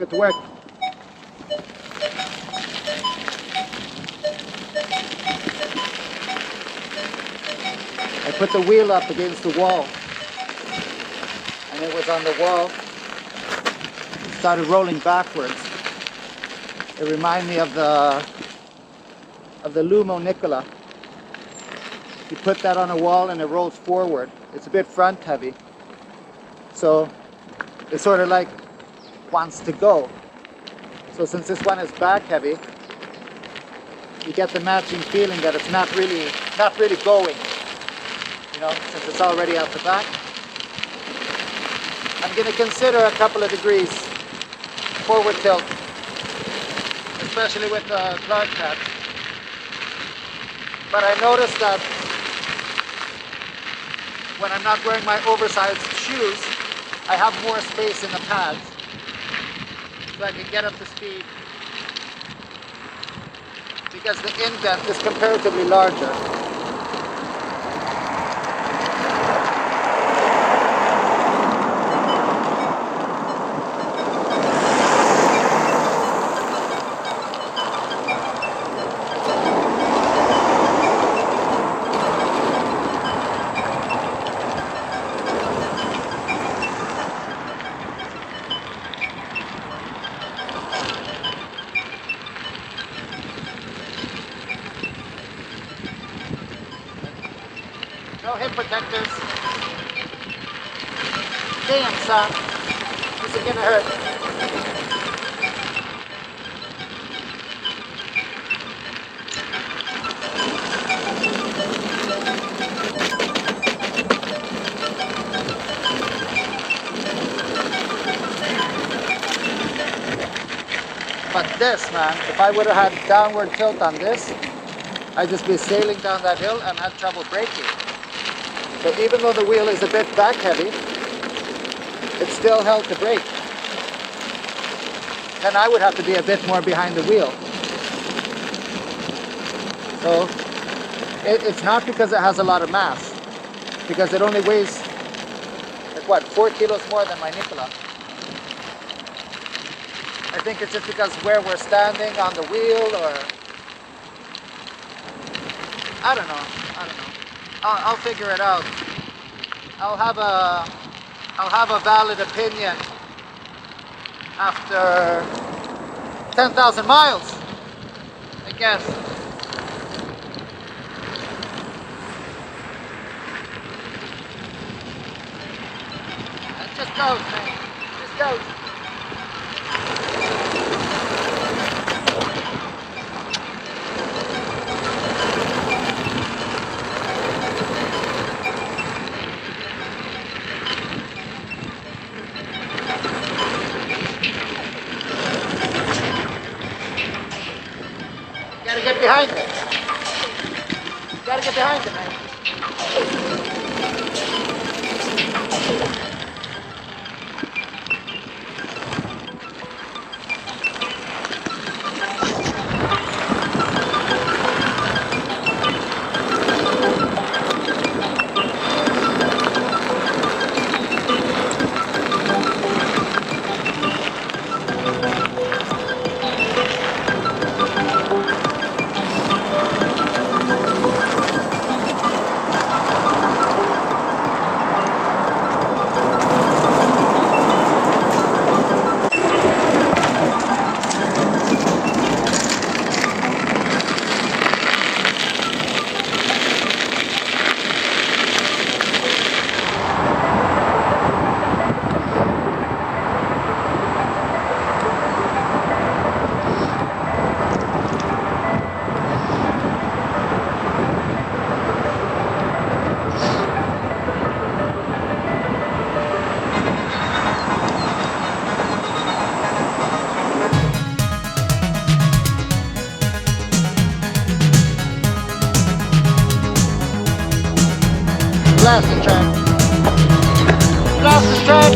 it to work. I put the wheel up against the wall, and it was on the wall. It started rolling backwards. It reminded me of the Lumo Nicola. You put that on a wall and it rolls forward. It's a bit front heavy, so it sort of like wants to go. So since this one is back heavy, you get the matching feeling that it's not really going. You know, since it's already out the back. I'm going to consider a couple of degrees forward tilt, especially with the Clark pads. But I noticed that when I'm not wearing my oversized shoes, I have more space in the pads, so I can get up to speed, because the indent is comparatively larger. No hip protectors. Damn, son. This is gonna hurt. But this, man, if I would have had downward tilt on this, I'd just be sailing down that hill and had trouble braking. So even though the wheel is a bit back heavy, it still held the brake. Then I would have to be a bit more behind the wheel. So it's not because it has a lot of mass, because it only weighs like what, 4 kilos more than my Nicola. I think it's just because where we're standing on the wheel, or I don't know. I'll figure it out. I'll have a valid opinion after 10,000 miles, I guess. It just goes, man. It just goes. Gotta get behind it. Gotta get behind it, man. Blasting track. Blasting track.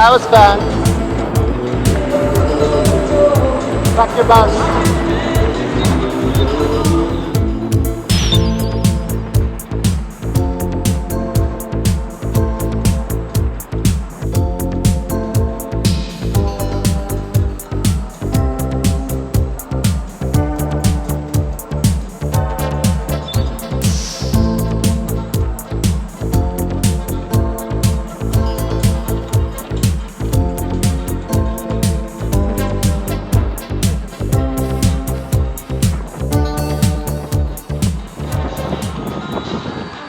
That was fun. Fuck your bus.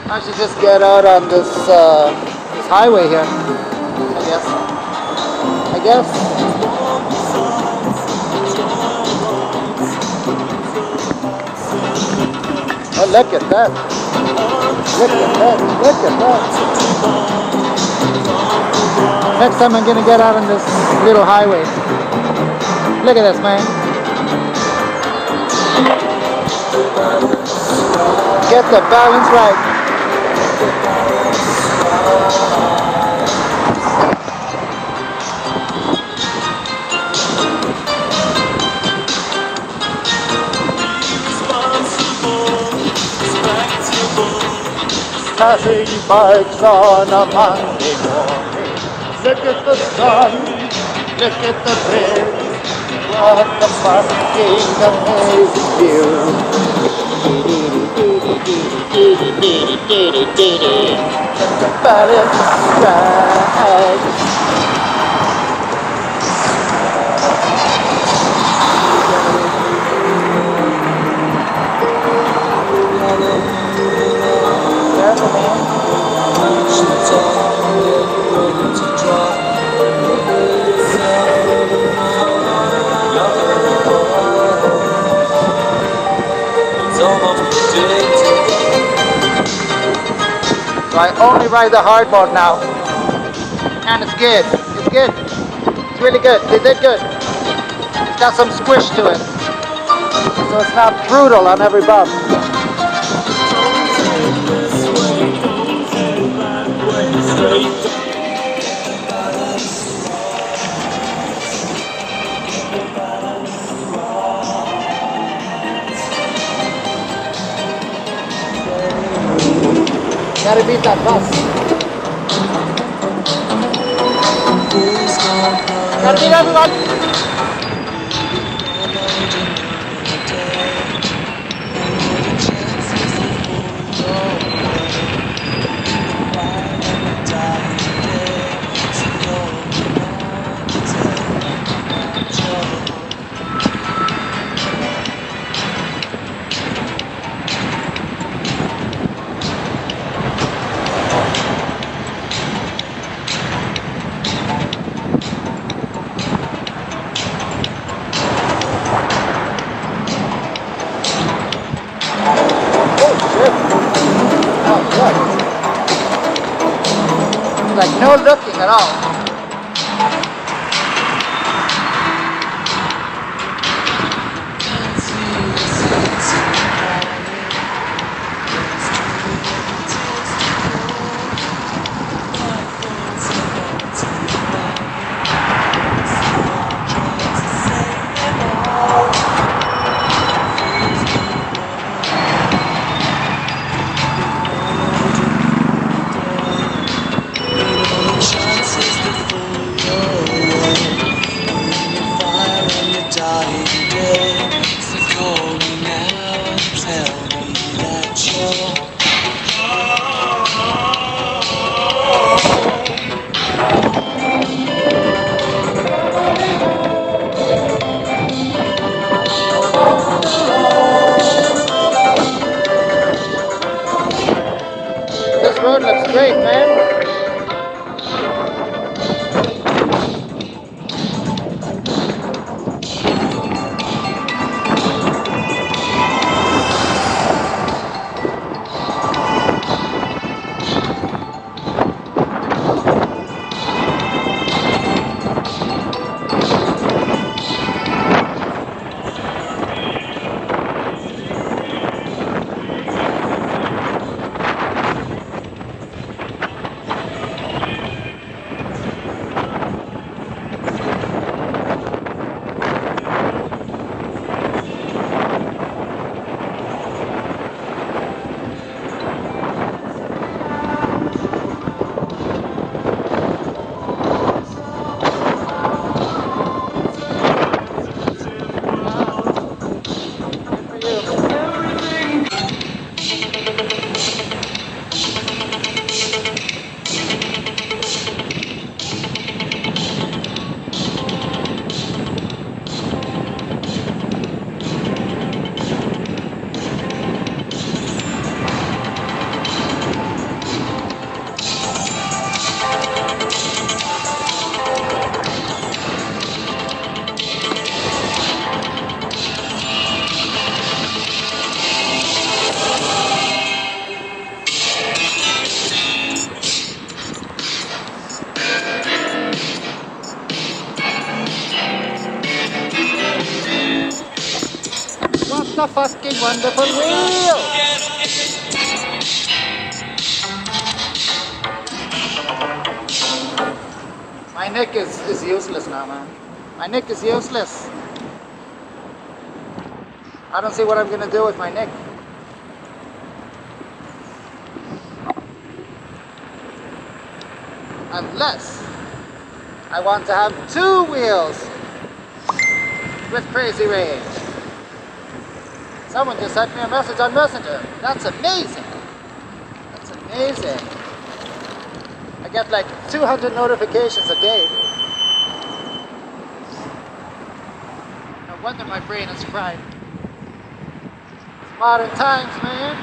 I should just get out on this this highway here, I guess. Oh, look at that. Look at that. Look at that. Next time I'm going to get out on this little highway. Look at this, man. Get the balance right. Passing bikes on a Monday morning. Look at the sun, look at the birds. What a fucking amazing view. The balance right. So I only ride the hardboard now, and it's good. It's good. It's really good. They did good. It's got some squish to it, so it's not brutal on every bump. Gotta beat that bus. Gotta beat everyone. Like no looking at all. This road looks great, man. the fucking wonderful wheel! My neck is useless now, man. My neck is useless. I don't see what I'm gonna do with my neck. Unless I want to have 2 wheels with crazy range. Someone just sent me a message on Messenger. That's amazing. That's amazing. I get like 200 notifications a day. No wonder my brain is fried. It's modern times, man.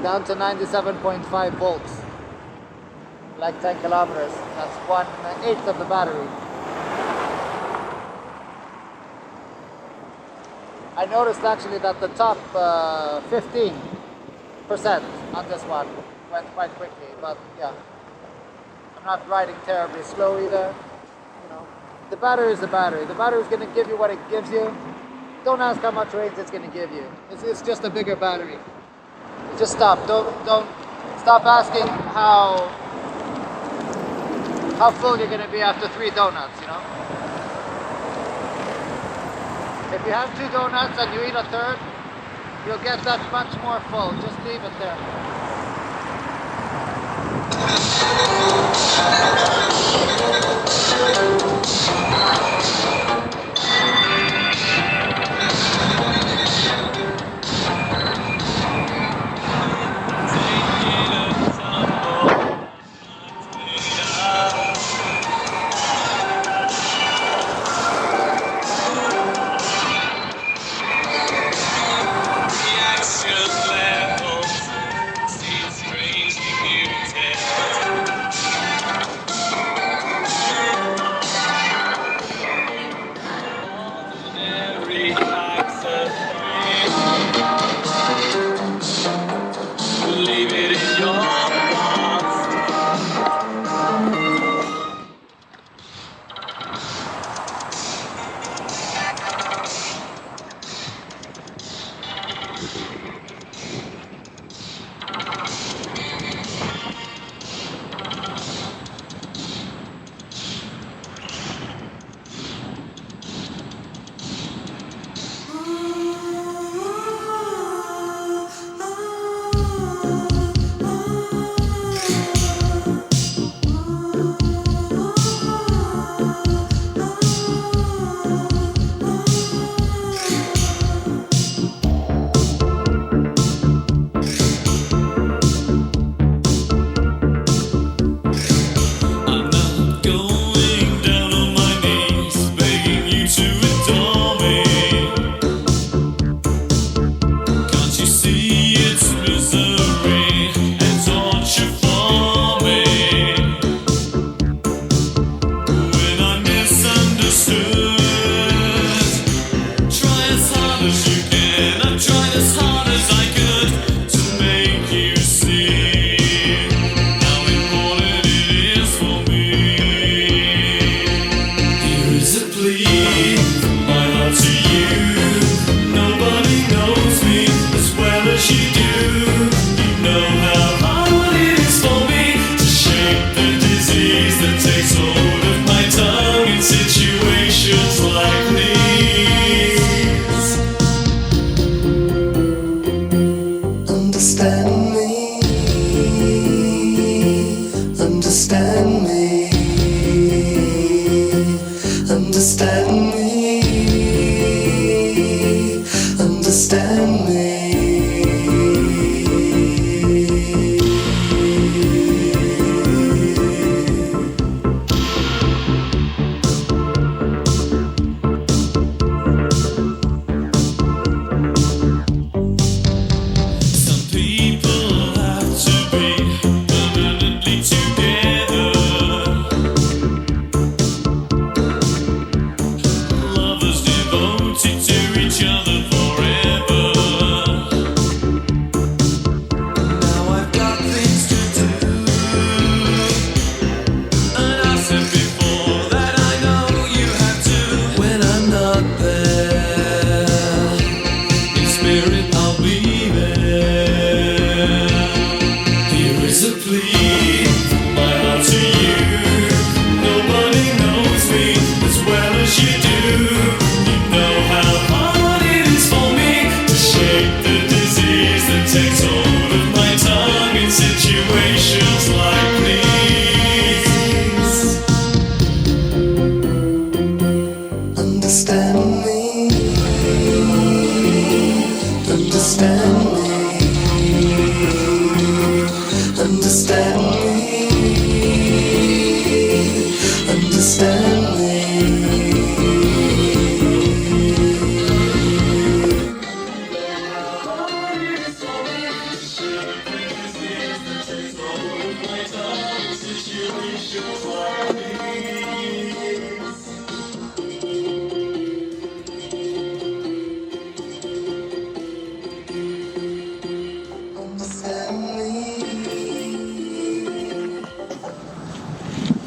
Down to 97.5 volts, like 10 kilometers. That's 1/8 of the battery. I noticed actually that the top 15% on this one went quite quickly, but yeah, I'm not riding terribly slow either. You know, the battery is the battery. The battery is going to give you what it gives you. don't ask how much range it's going to give you. It's just a bigger battery. Just stop. Don't stop asking how full you're going to be after 3 donuts, you know? If you have 2 donuts and you eat a third, you'll get that much more full. Just leave it there. Leave it in your heart.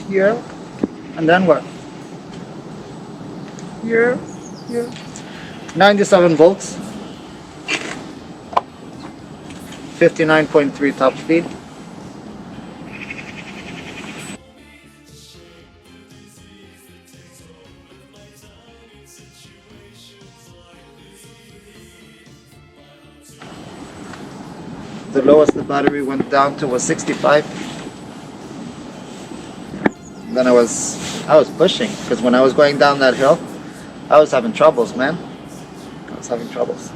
Here, and then what? Here, here. 97 volts, 59.3 top speed. The lowest the battery went down to was 65. Then I was pushing, because when I was going down that hill, I was having troubles, man. I was having troubles.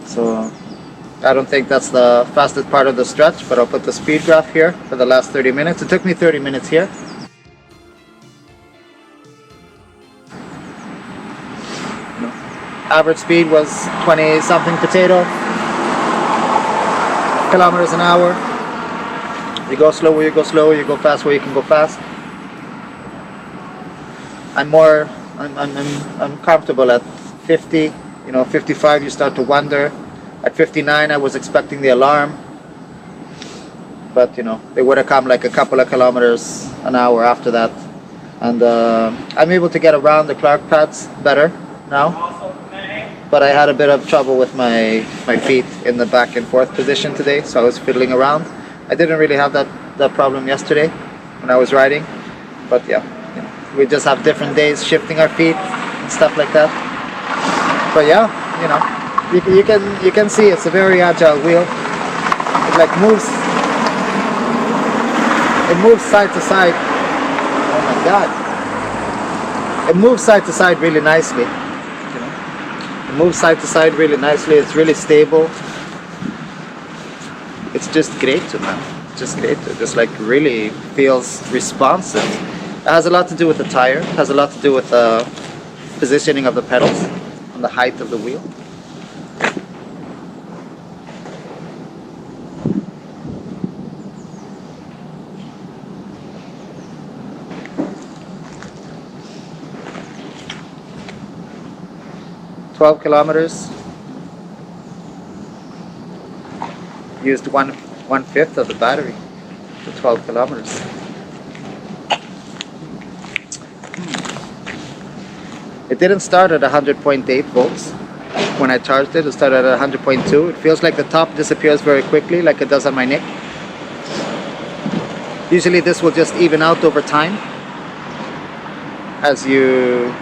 So I don't think that's the fastest part of the stretch, but I'll put the speed graph here for the last 30 minutes. It took me 30 minutes here. Average speed was 20 something potato kilometers an hour. You go slow where you go slow, you go fast where you can go fast. I'm comfortable at 50, 55 you start to wonder. At 59 I was expecting the alarm, but they would have come like a couple of kilometers an hour after that. And I'm able to get around the Clark pads better now. But I had a bit of trouble with my feet in the back and forth position today, so I was fiddling around. I didn't really have that problem yesterday when I was riding, but yeah, we just have different days shifting our feet and stuff like that. But yeah, you can see it's a very agile wheel. It like moves side to side. Oh my god! It moves side to side really nicely. It moves side to side really nicely. It's really stable. It's just great, man. It's just great. It just like really feels responsive. It has a lot to do with the tire. It has a lot to do with the positioning of the pedals and the height of the wheel. "12 kilometers." Used one fifth of the battery for 12 kilometers. It didn't start at 100.8 volts. When I charged it, it started at 100.2. It feels like the top disappears very quickly, like it does on my Nick. Usually this will just even out over time as you...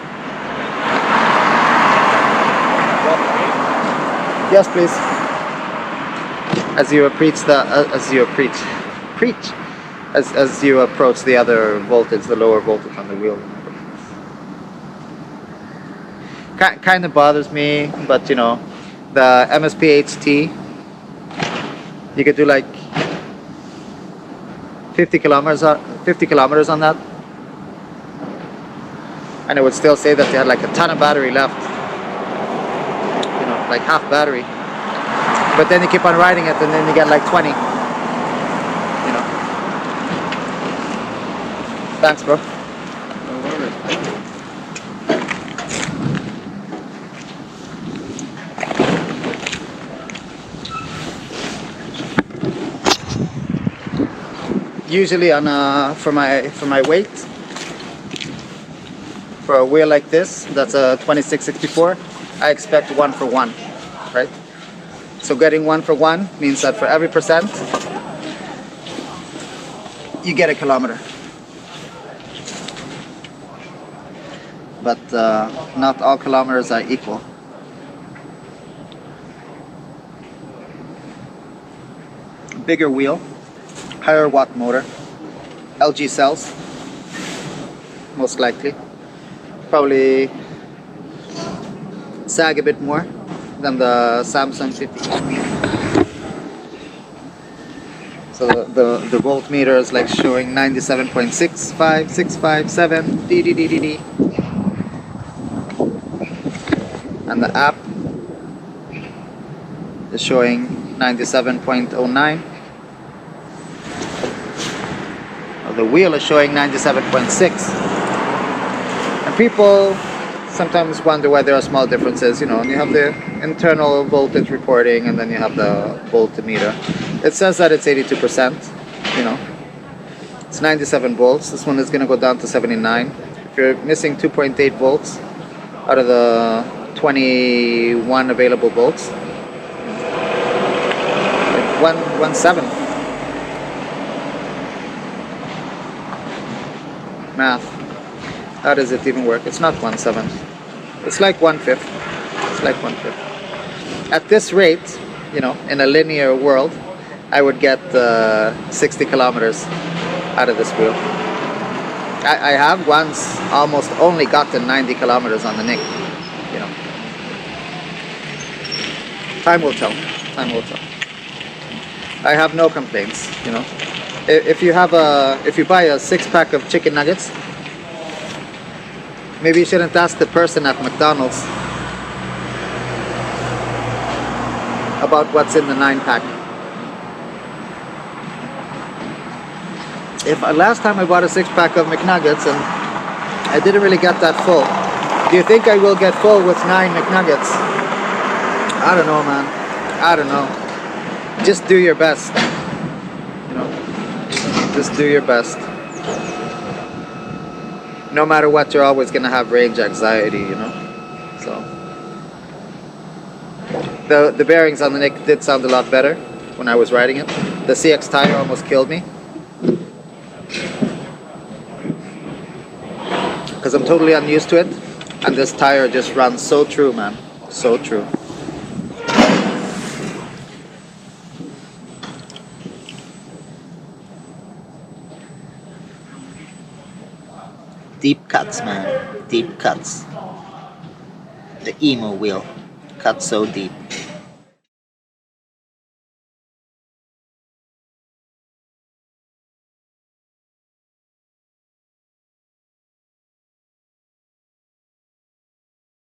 Yes, please. As you approach the other voltage, the lower voltage on the wheel. Kind of bothers me, but the MSP HT, you could do like 50 kilometers on that, and it would still say that they had like a ton of battery left, like half battery. But then you keep on riding it, and then you get like 20. Thanks, bro. Usually on for my weight, for a wheel like this, that's a 2664, I expect 1 for 1, right? So getting 1 for 1 means that for every percent, you get a kilometer. But not all kilometers are equal. Bigger wheel, higher watt motor, LG cells, most likely. Probably sag a bit more than the Samsung 50. So the voltmeter is like showing 97.65657 DDDDD. And the app is showing 97.09. The wheel is showing 97.6. And people sometimes wonder why there are small differences, and you have the internal voltage reporting and then you have the voltmeter. It says that it's 82%, It's 97 volts. This one is going to go down to 79. If you're missing 2.8 volts, out of the 21 available bolts. Like 1/7. Math. How does it even work? It's not 1/7. It's like 1/5. It's like 1/5. At this rate, you know, in a linear world, I would get 60 kilometers out of this wheel. I have once almost only gotten 90 kilometers on the Nick, you know. Time will tell. Time will tell. I have no complaints, you know. If you buy a 6-pack of chicken nuggets, maybe you shouldn't ask the person at McDonald's about what's in the 9-pack. Last time I bought a 6-pack of McNuggets and I didn't really get that full. Do you think I will get full with 9 McNuggets? I don't know, man. I don't know. Just do your best. You know, just do your best. No matter what, you're always gonna have range anxiety, you know. So the bearings on the Nick did sound a lot better when I was riding it. The CX tire almost killed me because I'm totally unused to it, and this tire just runs so true, man. So true. Deep cuts, man. Deep cuts. The emo wheel cut so deep.